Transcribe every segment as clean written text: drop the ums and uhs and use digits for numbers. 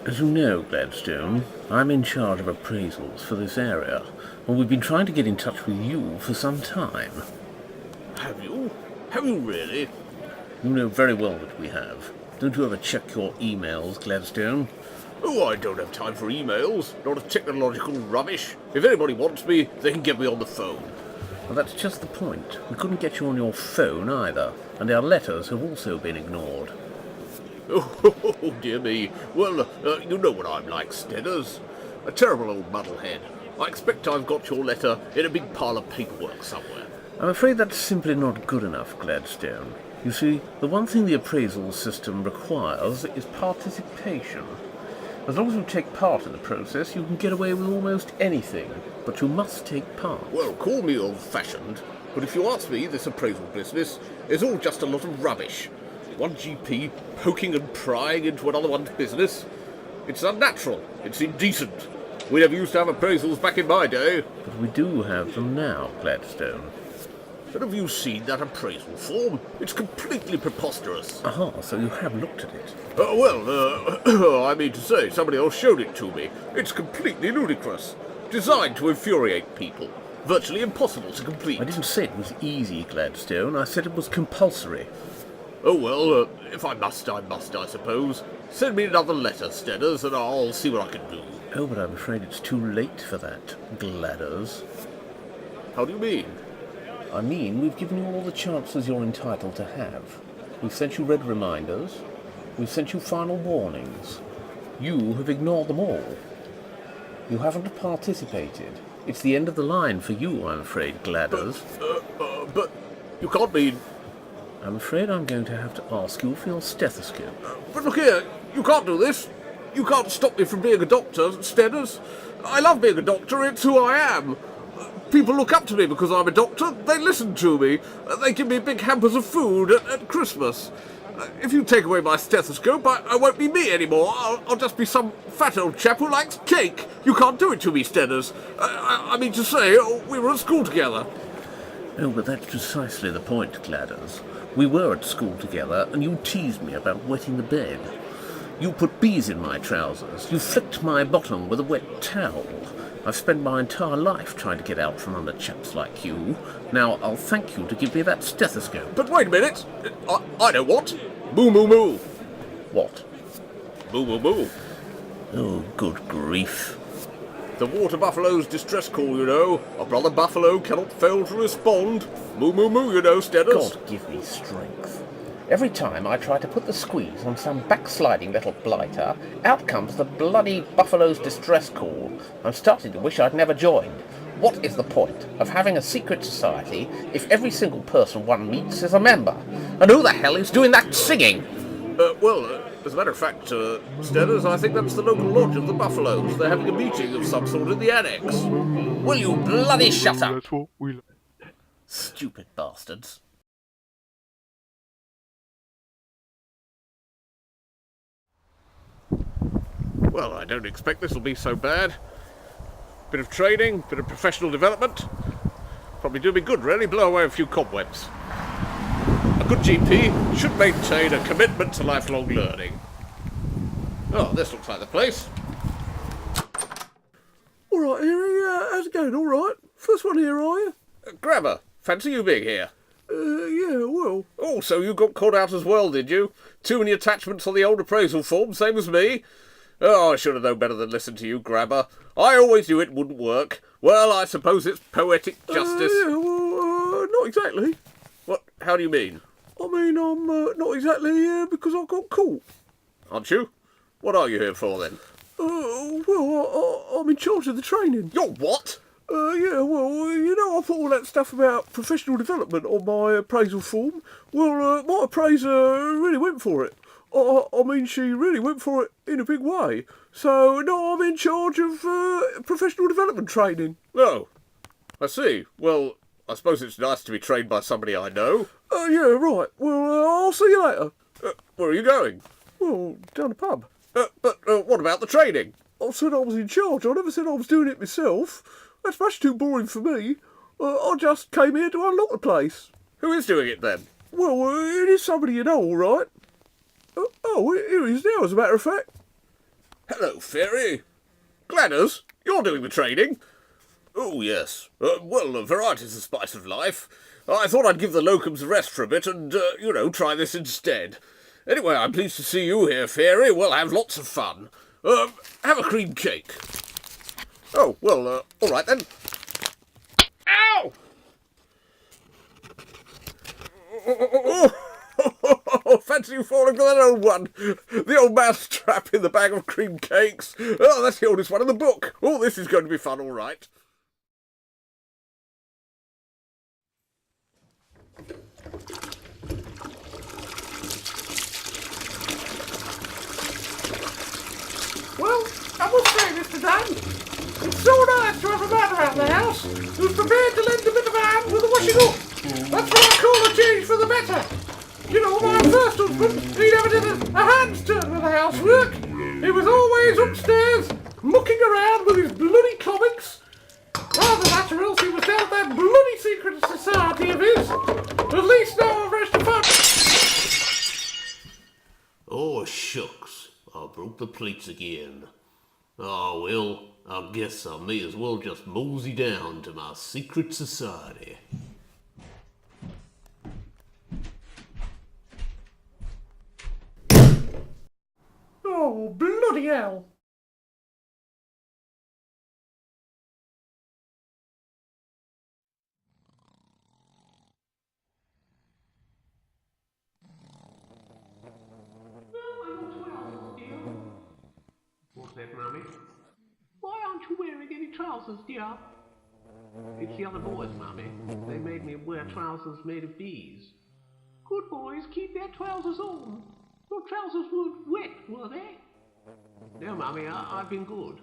As you know, Gladstone, I'm in charge of appraisals for this area, and we've been trying to get in touch with you for some time. Have you? Have you really? You know very well that we have. Don't you ever check your emails, Gladstone? Oh, I don't have time for emails. Not a technological rubbish. If anybody wants me, they can get me on the phone. Well, that's just the point. We couldn't get you on your phone either, and our letters have also been ignored. Oh, dear me. Well, you know what I'm like, Stedders. A terrible old muddlehead. I expect I've got your letter in a big pile of paperwork somewhere. I'm afraid that's simply not good enough, Gladstone. You see, the one thing the appraisal system requires is participation. As long as you take part in the process, you can get away with almost anything, but you must take part. Well, call me old-fashioned, but if you ask me, this appraisal business is all just a lot of rubbish. One GP poking and prying into another one's business. It's unnatural. It's indecent. We never used to have appraisals back in my day. But we do have them now, Gladstone. But have you seen that appraisal form? It's completely preposterous. Aha, so you have looked at it. I mean to say, somebody else showed it to me. It's completely ludicrous. Designed to infuriate people. Virtually impossible to complete. I didn't say it was easy, Gladstone. I said it was compulsory. Oh, well, if I must, I suppose. Send me another letter, Stedders, and I'll see what I can do. Oh, but I'm afraid it's too late for that, Gladders. How do you mean? I mean, we've given you all the chances you're entitled to have. We've sent you red reminders. We've sent you final warnings. You have ignored them all. You haven't participated. It's the end of the line for you, I'm afraid, Gladders. But you can't mean... I'm afraid I'm going to have to ask you for your stethoscope. But look here, you can't do this. You can't stop me from being a doctor, Stedders. I love being a doctor, it's who I am. People look up to me because I'm a doctor. They listen to me. They give me big hampers of food at Christmas. If you take away my stethoscope, I won't be me anymore. I'll just be some fat old chap who likes cake. You can't do it to me, Stedders. I mean to say, we were at school together. Oh, but that's precisely the point, Gladders. We were at school together, and you teased me about wetting the bed. You put bees in my trousers. You flicked my bottom with a wet towel. I've spent my entire life trying to get out from under chaps like you. Now, I'll thank you to give me that stethoscope. But wait a minute. I know what. Moo moo moo. What? Moo moo moo. Oh, good grief. The water buffalo's distress call, you know. A brother buffalo cannot fail to respond. Moo moo moo, you know, Stedders. God give me strength. Every time I try to put the squeeze on some backsliding little blighter, out comes the bloody buffalo's distress call. I'm starting to wish I'd never joined. What is the point of having a secret society if every single person one meets is a member? And who the hell is doing that singing? As a matter of fact, Stedders, I think that's the local lodge of the buffaloes. They're having a meeting of some sort in the annex. Will you bloody shut up? That's what we... Stupid bastards. Well, I don't expect this will be so bad. Bit of training, bit of professional development. Probably do me good, really, blow away a few cobwebs. A good GP should maintain a commitment to lifelong learning. Oh, this looks like the place. All right, Harry, how's it going? All right? First one here, are you? Grabber, fancy you being here. Yeah, well. Oh, so you got caught out as well, did you? Too many attachments on the old appraisal form, same as me? Oh, I should have known better than listen to you, Grabber. I always knew it wouldn't work. Well, I suppose it's poetic justice. Not exactly. What? How do you mean? I mean, I'm not exactly here because I got caught. Aren't you? What are you here for, then? I'm in charge of the training. You're what? Yeah, well, you know, I put all that stuff about professional development on my appraisal form. Well, my appraiser really went for it. I mean, she really went for it in a big way. So now I'm in charge of professional development training. Oh, I see. Well, I suppose it's nice to be trained by somebody I know. Yeah, right. Well, I'll see you later. Where are you going? Well, down the pub. But what about the training? I said I was in charge. I never said I was doing it myself. That's much too boring for me. I just came here to unlock the place. Who is doing it, then? Well, it is somebody you know, all right. Oh, here he is now, as a matter of fact. Hello, Fairy. Gladys, you're doing the trading. Oh, yes. Well, variety's the spice of life. I thought I'd give the locums a rest for a bit and, try this instead. Anyway, I'm pleased to see you here, Fairy. We'll have lots of fun. Have a cream cake. Oh, well, all right then. Ow! Oh, fancy you falling for that old one. The old mouse trap in the bag of cream cakes. Oh, that's the oldest one in the book. Oh, this is going to be fun, all right. Well, I must say, Mr. Dan, it's so nice to have a man around the house who's prepared to lend a bit of a hand with the washing up. That's what I call a change for the better. You know, my first husband, he never did a hand's turn with the housework. He was always upstairs, mucking around with his bloody comics. Either that or else he was down that bloody secret society of his. At least now I've managed to find... Oh, shucks. I broke the plates again. Oh, well, I guess I may as well just mosey down to my secret society. Oh, bloody hell. What's that, Mummy? Why aren't you wearing any trousers, dear? It's the other boys, Mummy. They made me wear trousers made of bees. Good boys, keep their trousers on. Your trousers weren't wet, were they? No, Mummy, I've been good.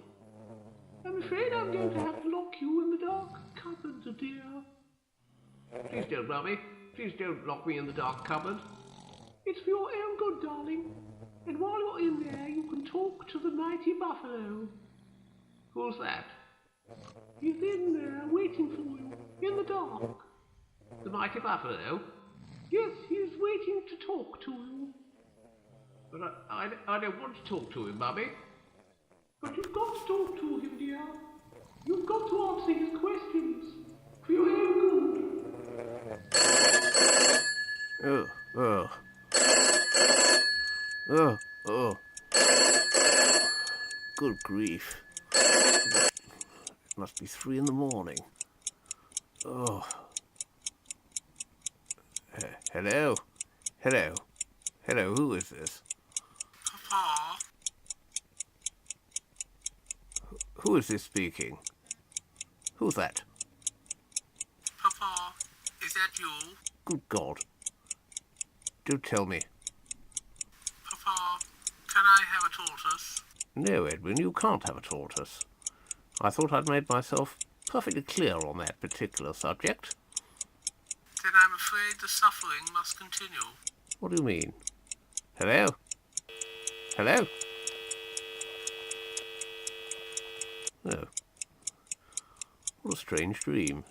I'm afraid I'm going to have to lock you in the dark cupboard, dear. Please don't, Mummy. Please don't lock me in the dark cupboard. It's for your own good, darling. And while you're in there, you can talk to the mighty buffalo. Who's that? He's in there, waiting for you, in the dark. The mighty buffalo? Yes, he's waiting to talk to you. But I don't want to talk to him, Mummy. But you've got to talk to him, dear. You've got to answer his questions. For your own good. Oh. Good grief. It must be 3 in the morning. Oh. Hello? Hello, who is this? Papa? Who is this speaking? Who's that? Papa, is that you? Good God. Do tell me. Papa, can I have a tortoise? No, Edwin, you can't have a tortoise. I thought I'd made myself perfectly clear on that particular subject. Then I'm afraid the suffering must continue. What do you mean? Hello? Hello? Oh. What a strange dream.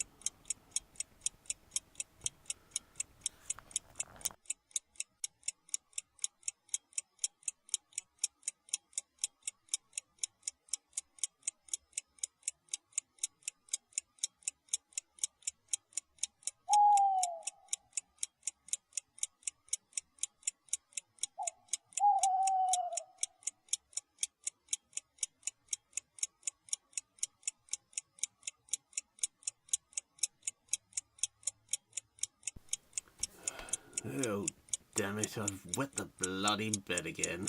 Oh, damn it, I've wet the bloody bed again.